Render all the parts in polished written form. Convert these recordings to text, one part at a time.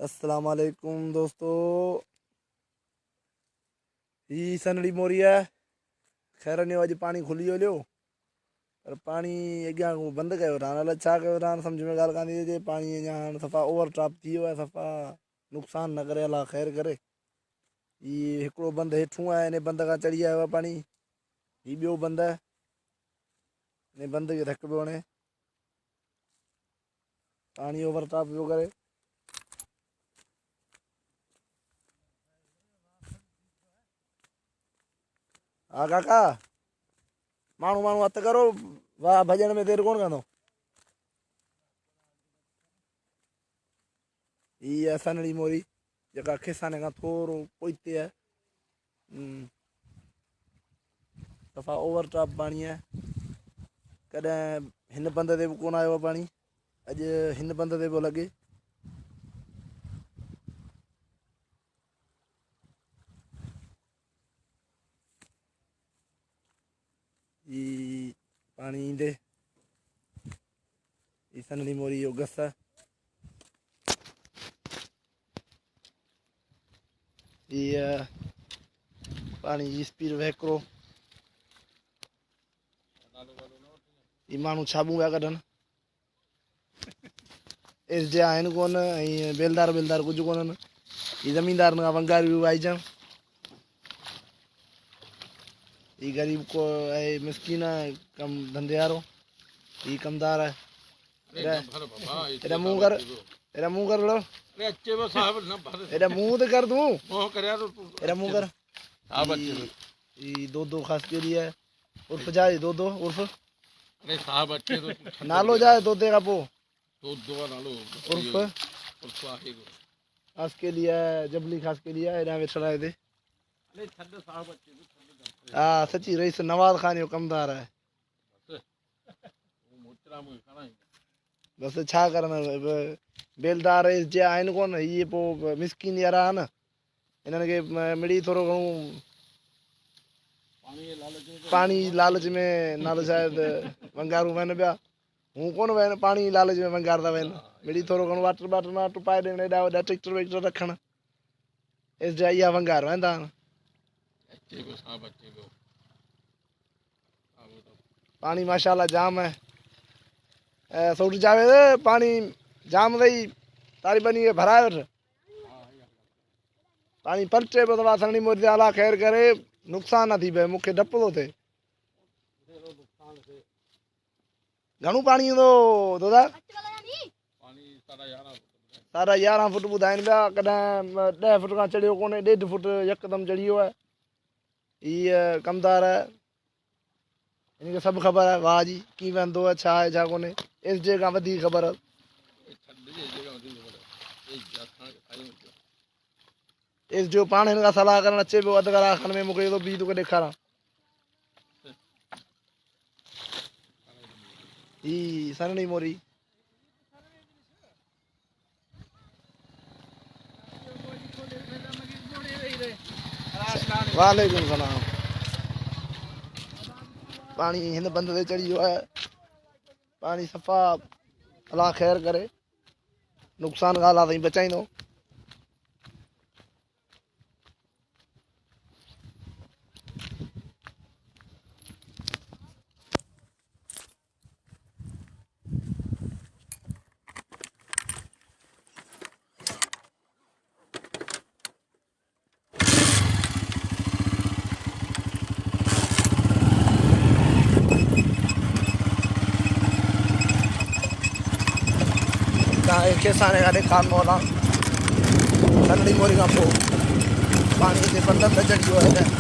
अस्सलाम वालेकुम दोस्तों। ही सनड़ी मोरी है। खैर ने अॼु पानी खुली वियो पर पानी अॻियां बंदि कयो अथां। अलाए छा कयो अथां, सम्झ में ॻाल्हि कान थी अचे। पाणी अञा हाणे सफ़ा ओवरड्राफ्ट थी वियो आहे, सफ़ा नुक़सानु न करे। अलाह ख़ैरु करे। हीउ हिकिड़ो बंदि हेठूं आहे, इन बंदि खां चढ़ी आयो आहे पाणी। हीउ ॿियो बंदि आहे, इन बंदि खे धकु पियो हणे, पाणी ओवरड्राफ्ट पियो करे। हा काका, माण्हू माण्हू हथु करो, वाह भॼण में देरि कोन कंदो। हीअ आहे सनड़ी मोरी, जेका खिसाने खां थोरो पोइते आहे। सफ़ा ओवरड्राफ्ट पाणी आहे। कॾहिं हिन बंद ते बि कोन आयो आहे पाणी, अॼु हिन बंद ते पियो लॻे। ही पाणी ईंदे ही सनड़ी मोरी जो गस आहे। हीअ पाणी जी स्पीड हिकिड़ो ही माण्हू छाबूं पिया कढनि। एस जे आहिनि कोन, ऐं बेलदार वेलदार कुझु कोन्हनि। ही ज़मीनदारनि खां वंगारियूं वाइजनि। ही ग़रीब को आहे, मिसकीन आहे, कम धंधे वारो। ही कमदार है। एरा मुंह कर, एरा मुंह कर लो। एरा मुंह तो कर, तू एरा मुंह कर। ये दो खास के लिए है। उर्फ जाए दो उर्फ। अरे साहब अच्छे तो नालो जाए दो का पो दो नालो उर्फ आहे खास के लिए है, जबली खास के लिए है। एरा वे चलाए दे। अरे छद साहब अच्छे तो हाँ सच्ची, रईस नवाज खान जो कमदार है। बस छा करना, बेलदार जे आहिनि कोन। ये पोइ मिसकिन यारा आहे न, इन्हनि खे मिड़ी थोरो घणो पाणी लालच में नालो शायदि वंगारूं वहनि पिया। हूं कोन वहनि, पाणी लालच में वंगारदा वहनि। मिड़ी थोरो घणो वाटर बाटर वाटर पाए ॾियणु, एॾा वॾा ट्रैक्टर वैक्टर रखणु। एस जा इहा वंगार वेंदा आहिनि। पानी माशाल्लाह जाम है। सोट जावेद पानी जाम अथई, तारी बनी खे भराए वठ। पानी पलटे पियो अथव सनड़ी मोरी ते। अलाह ख़ैरु करे, नुक़सानु न थी पए। मूंखे डपु थो थिए। घणो पाणी ईंदो दादा? 11.5 फुट ॿुधाइनि पिया। कॾहिं 10 फुट खां चढ़ियो कोन्हे, 1.5 फुट यकदमि चढ़ी वियो आहे। हीअ कमदार आहे, इनखे सभु ख़बर आहे। वाह जी कीअं वेंदो आहे, छा आहे छा कोन्हे। एस जे खां वधीक ख़बर आहे। एस जो पाण हिन खां सलाह करणु अचे पियो अधु कलाक खनि में। मूंखे थो बीह तोखे ॾेखारां। ही सनड़ी मोरी। वालेकुम सलाम। पानी हिन बंद ते चढ़ी वियो आहे। पानी सफ़ा अलाह ख़ैरु करे, नुक़सानु ॻाल्हि आहे, साईं बचाईंदो। खिसाने का ॾेखारणो हलां। सनड़ी मोरी खां पोइ पाणी हिते बंदनि ते चढ़ी वियो आहे।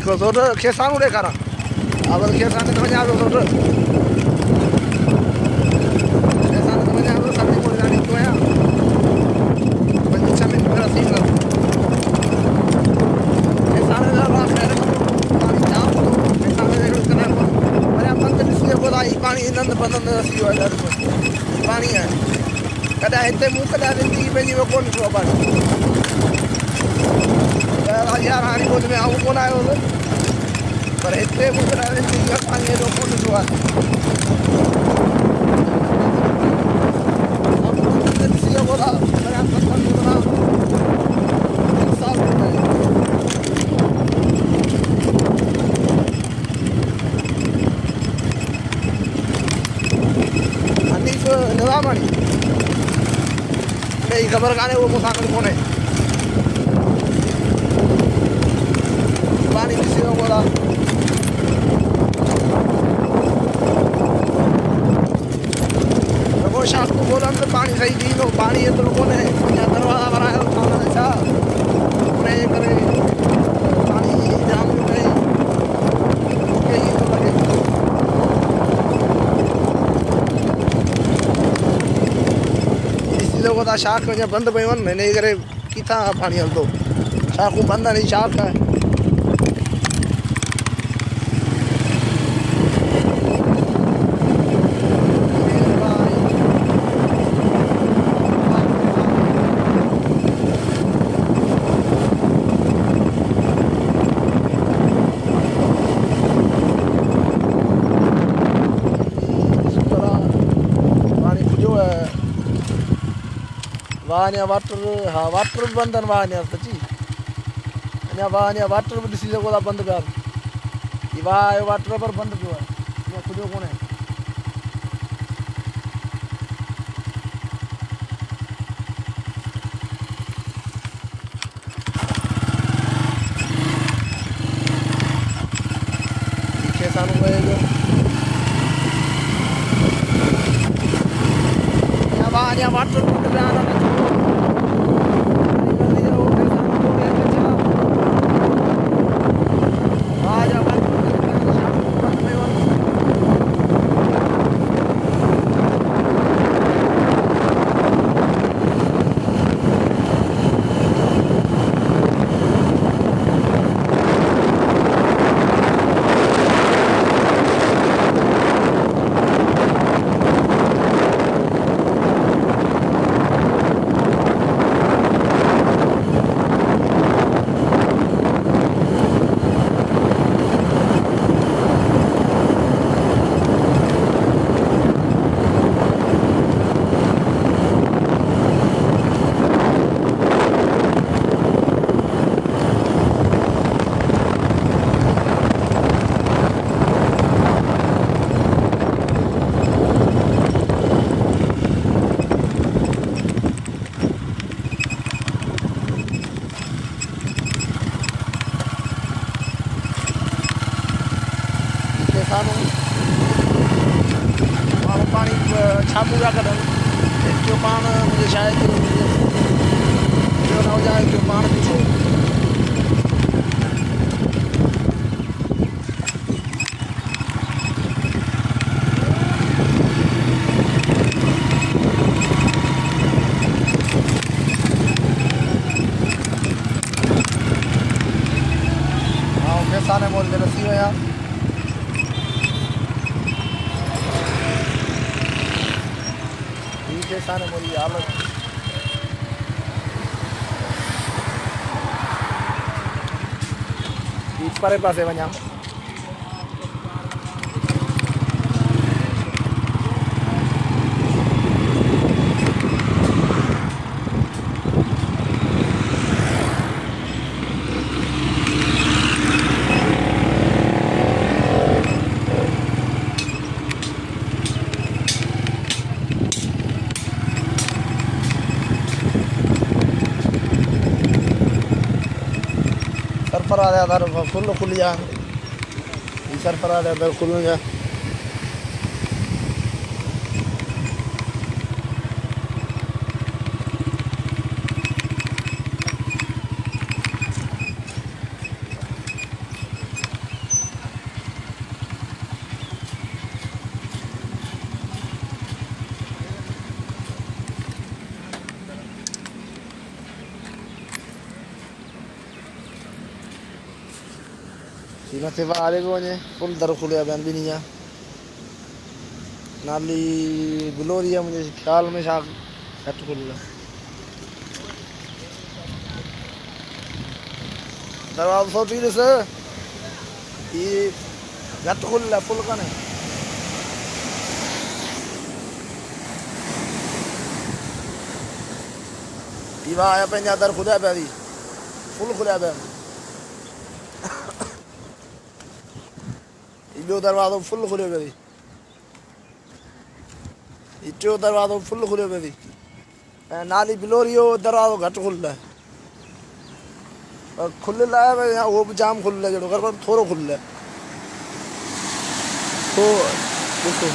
देखो सोट खेसानू ॾेखारां अब खेसाने तो वञा पियो सोट खेसाने तो वञा पियो सभिनी को ॼाणी थो आहियां 5-6 मिंट में रसी वेंदुमि खेसाने जा ख़ैर पाणी जाम थो खेसाने जो कॾहिं वञा पंध ॾिसी सघो था हीउ पाणी नंद बंदि रसी वियो आहे ॾाढो पाणी आहे कॾहिं हिते मूं कॾहिं ज़िंदगी पंहिंजी में कोन ॾिठो आहे पाणी यार हाणे गोद में आऊं कोन आयो हुउसि पर हिते मूं कॾहिं ज़िंदगी में पाणी हेॾो कोन ॾिठो आहे ॾिसी सघो था हनीफ़ निज़ामाणी ॿई ख़बर कान्हे उहो मूंसां गॾु कोन्हे पानी ॾिसी सघो था रुॻो शाखूं ॻोल्हनि त पाणी सही ॾींदो पाणी एतिरो कोन्हे अञा दरवाज़ा भरायो ठहनि छा हुनजे करे पाणी जाम थो थिए ईअं थो लॻे ॾिसी सघो था शाख अञा बंदि पियूं आहिनि हिन करे किथां पाणी हलंदो शाखूं बंदि आहिनि शाख आहे वाह वाटर हाँ वाटर भी बंद आहिनि वाह सची अञा वाह वाटर भी ॾिसी सघो था बंदि पिया आहिनि वाह वाटर पर बंदि पियो आहे अञा खुलियो कोन्हे खेसानू वहे पियो अञा वाटर बंदि पिया आहिनि माण्हू पाणी छाबू पिया कढनि जो पाण मुंहिंजे शायदि न हुजाए जो पाण ॾिसो ऐं खेसाने मोल ते रसी विया खेसाने मोली हालत परे पासे वञा सरफराज आधार फुल खुली आहे सरफराज आधार खुलूं जा मथे वारे पियो वञे फुल दर खुलिया पिया आहिनि ॿिन्ही जा नाली बिलोरी आहे मुंहिंजे ख़्याल में छा घटि खुलियल आहे दरवाज़ो सोची ॾिस हीअ घटि खुलियल आहे फुल कान्हे हीअ आया पंहिंजा दर खुलिया पिया थी फुल खुलिया पिया ॿियो दरवाज़ो फुल खुलियो पियो थी हीअ टियों दरवाज़ो फुल खुलियो पियो थी ऐं नाली बिलोरी जो दरवाज़ो घटि खुलियल आहे खुलियल आहे भई उहो बि जाम खुलियल आहे जहिड़ो घटि थोरो खुलियल आहे पोइ ॾिसो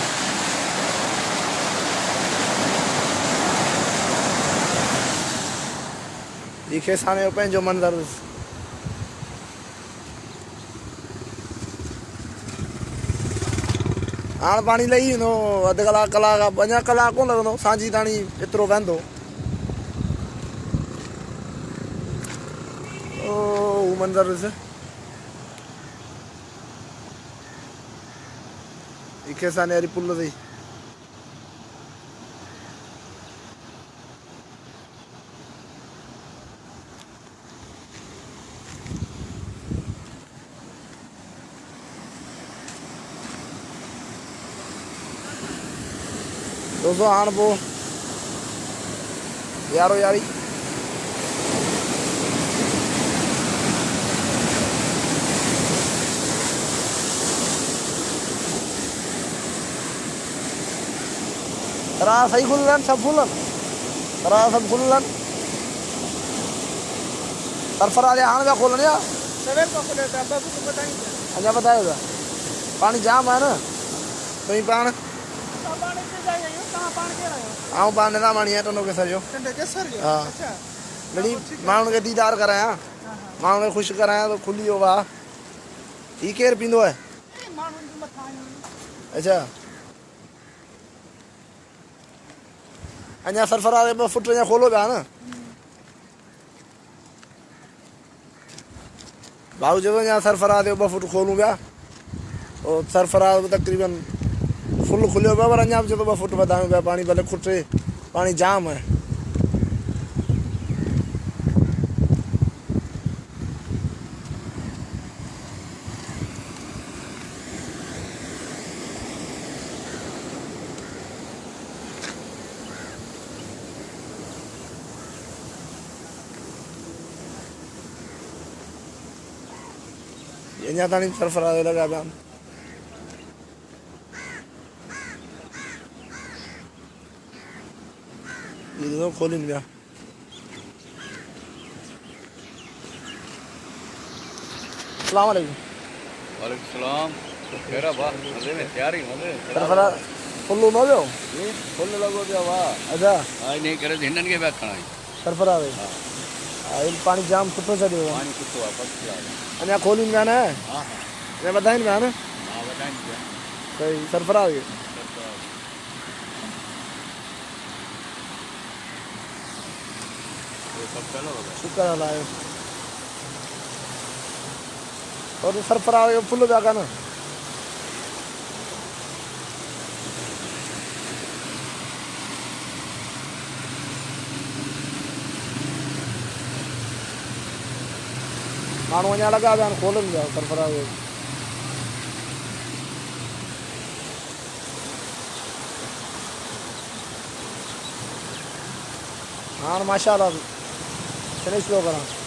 हीअ खेसाने जो पंहिंजो मंदरु हाणे पाणी लही वेंदो अधु कलाक अञा कलाक कोन लॻंदो सांझी ताणी एतिरो वहंदो हू मंदरु ॾिस हीअ खेसाने वारी पुल अथई दोस्तों हाणे पोइ यारो यारी राह सही खुलियल आहिनि सभु खुलियल राह सभु खुलियल आहिनि सरफराज हाणे पिया खोलनि या अञा ॿुधायो पिया पाणी जाम आहे न तुंहिंजी पाण आऊं पाण निरामणी आहियां टंडो केसर जो हा मिड़ी माण्हुनि खे दीदार करायां माण्हुनि खे ख़ुशि करायां त खुली वियो वाह हीअ केरु पींदो आहे अच्छा अञा सरफराज ॿ फुट अञा खोलो पिया न भाऊ चयो अञा सरफराज जो 2 फुट खोलूं पिया पोइ सरफराज बि तक़रीबन फुल खुलियो पियो पर अञा बि चए थो 2 फुट वधायूं पिया पाणी भले खुटे पाणी जाम आहे अञा ताणी सरफराज लॻा पिया आहिनि ॾिसो खोलीनि पिया अस्सलाम वालेकुम वालेकुम सलाम कहिड़ा वाह मज़े में तयारी मज़े सरफराज फुल हूंदो पियो फुल लॻो पियो वाह अच्छा हा इन करे हिननि खे पिया खणाई सरफराज हा हा पाणी जाम सुठो छॾियो आहे पाणी सुठो आहे फर्स्ट क्लास अञा खोलीनि पिया न हा हा अञा वधाइनि पिया न हा वधाइनि पिया सही सरफराज खे शुक्र अल्लाह जो और सरफराज जो फुल पिया कनि माण्हू अञा लॻा पिया आहिनि खोलनि पिया सरफराज जो हाँ माशाल्लाह फिनिश पियो करां